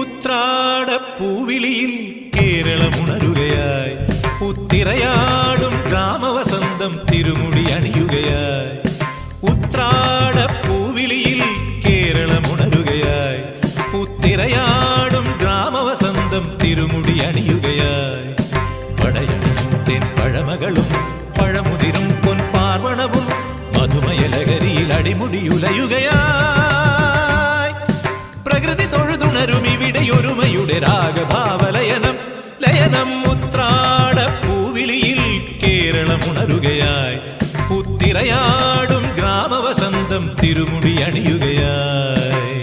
ഉത്രാടപ്പൂവിളിയിൽ കേരളമുണരുകയായി, പുത്തിരയാടും ഗ്രാമവസന്തം തിരുമുടി അണിയുകയായി. ഉത്രാടപ്പൂവിളിയിൽ കേരളമുണരുകയായി, പുത്തിരയാടും ഗ്രാമവസന്തം തിരുമുടി അണിയുകയായി. പടയണിയും then പഴമകളും പഴമുതിരും പൊൻപാർവണവും മധുമയലകരിയിൽ അടിമുടിയുലയുകയായി. പ്രകൃതി തൊഴുതുണരും ഇവിടെയൊരുമയുടെ രാഗഭാവലയനം ലയനം. ഉത്രാടപ്പൂവിളിയിൽ കേരളമുണരുകയായി, പുത്തിരയാടും ഗ്രാമവസന്തം തിരുമുടി അണിയുകയായി.